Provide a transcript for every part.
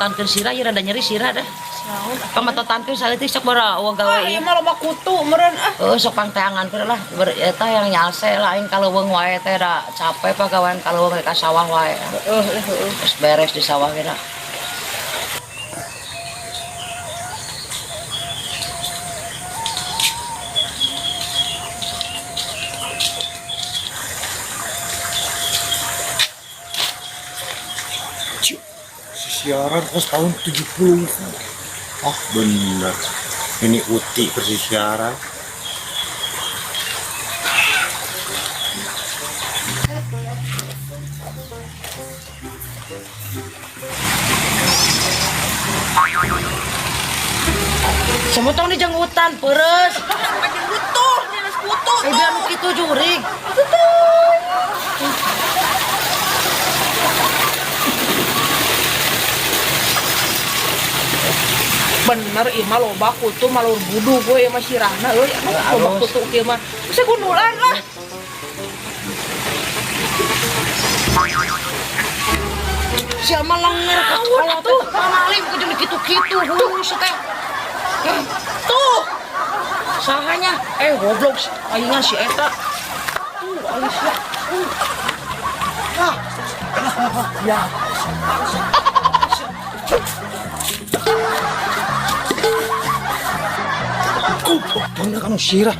matotankeun sirah ieu rada nyeri sirah dah. Pamatotankeun saleutik sok bara gawe ieu. Mah loba kutu meureun Sok pangteangankeun lah. Eta yang nyalse lah aing kaleuweung wae teh da capek pagawean kaleuweung ka sawah wae. Terus beres di sawah ge da. Siaran kos tahun 70. Oh bener, ini Uti persisiaran. Semutong di jenggutan peures. butuh jelas butuh Biar nu kitu jurig. bener ieu mah loba kutu malur budu gue mah sirahna euy loba kutu kieu mah bisa gundulan lah Siapa langer ke sekolah tuh mamalim ke jeung kitu-kitu hulu teh. tuh Sahanya goblok ayeuna si eta. Alisnya. Ya. Bener kan sirah.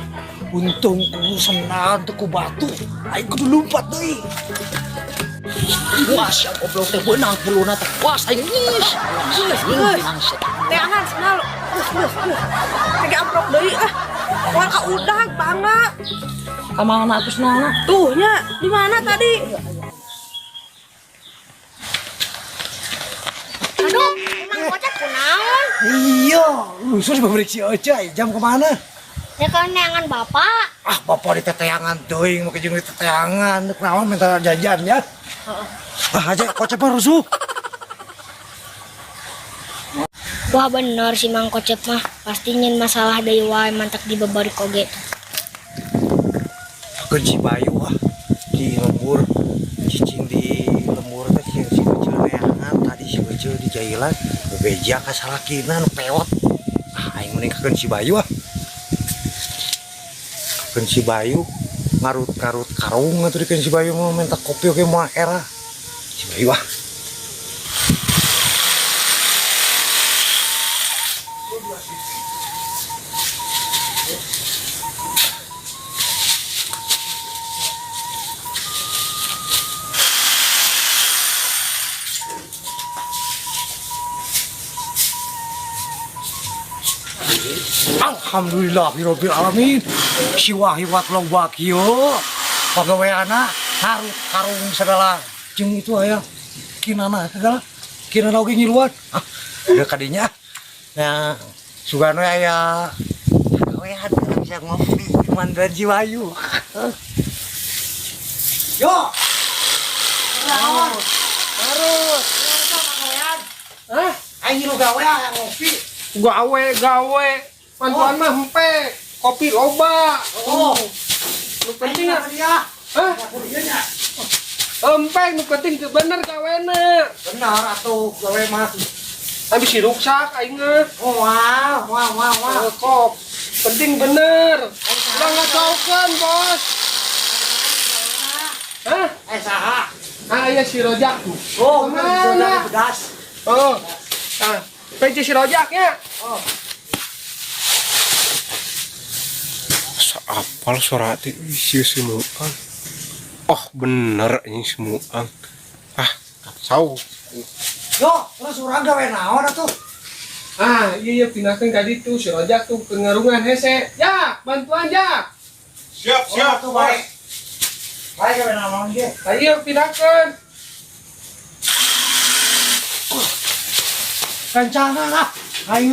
Untung ku senang ku batu. Aing kudu lompat deui. Wah, sia goblok teh beunang puluna teh. Wah, aing geus. teangan senal tege amprok deui wah ka udah bangga Ka mana atuh senangna? tuh nya di mana tadi aduh emang kocak kunaon Iya, khusus pabrik si Oca, jam kemana? Ya kan neangan bapak. Ah, bapak di teteangan teuing, mau jeung di teteangan, kenaon minta jajan ya. Ah, aja kocep mah rusuh. Wah bener si Mang Kocep mah pasti nyen masalah deui wae mantak dibebari koge. Keun si Bayu ah, di lembur, cicing di lembur teh si kecil neangan tadi si kecil di jailan, bebeja ka salakina nu peot. Ah, aing mending keun si Bayu ah. Keun si Bayu ngarut-ngarut karung atuh dikeun si Bayu mau minta kopi oge moal era. Si Bayu ah. Alhamdulillahirabbil alamin. Si wahiwat lobak ieu. Pagaweana harus karung segala jeung itu aya kinana segala. Kinana oge ngiluan. Ah, da kadinya. Nah, sugan we aya pagawean bisa ngopi mandan si Wayu. Yo. Naon? Terus. Pagawean. Hah? Aing lu gawe ngopi. gawe pantuan mah hempe kopi loba nu penting dia. hah hempe nu penting teu bener gawena Benar atuh gawe mah. habis si ruksak aing mah Wah. kok penting bener udah ngacaukeun bos hah Saha? aya si rojak tuh Oh, mana pedas. oh ah pengen si rojaknya apal suara hati isi semuang oh bener ini semuang ah kacau Yo, terus urang gawe naon atuh? ah iya pindahkan tadi tuh si rojak tuh ke ngarungan hese ya bantuan ya Siap tuh baik. Baik gawe naon ge? ayo pindahkan Kancangan ah. Aing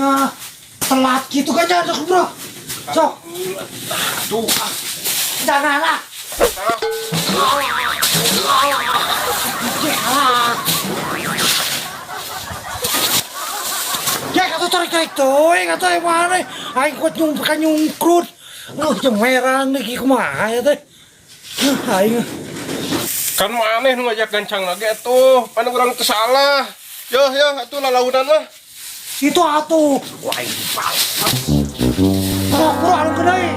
telat gitu kan jangan bro. Sok. Tuh. Jangan lah. Ya kata tarik-tarik tuh, kata yang mana? Aing kuat nyungkrut. Lu cemerang nih kumaha ya teh. Aing kan maneh nu ngajak gancang lagi tuh pan urang teu salah Yo, atuh launan mah. Itu atuh. Wah, ini pal. Oh, kurang gede.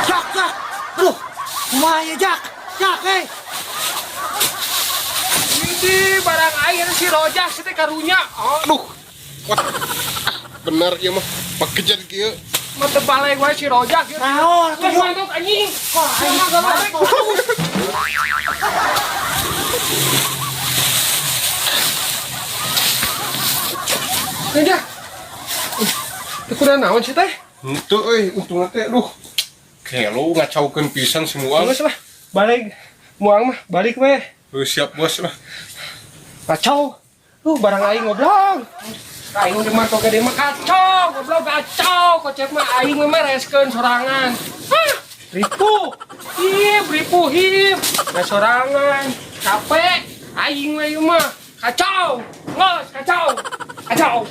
Jak. Aduh, kumaha Jak. Jak, Ini barang air si Rojak teh karunya. Aduh. Wah. Bener ieu mah. Pakejan kieu. Mata balai gue si Rojak gitu. Naon atuh Terus mantap anjing. Sama galak. Aja. Kurang naon sih teh? Henteu euy, untungna teh aduh. Kelo ngacaukeun pisan semua. Bagus lah. Balik. Muang mah balik weh. Siap bos lah. Kacau. Barang aing ngobrol. Aing di mah gede mah kacau, goblok kacau. Kocep mah aing mah mereskeun sorangan. Hah, ripuh. Hip. Nah sorangan. Capek. Aing mah ieu mah kacau. Ngos kacau.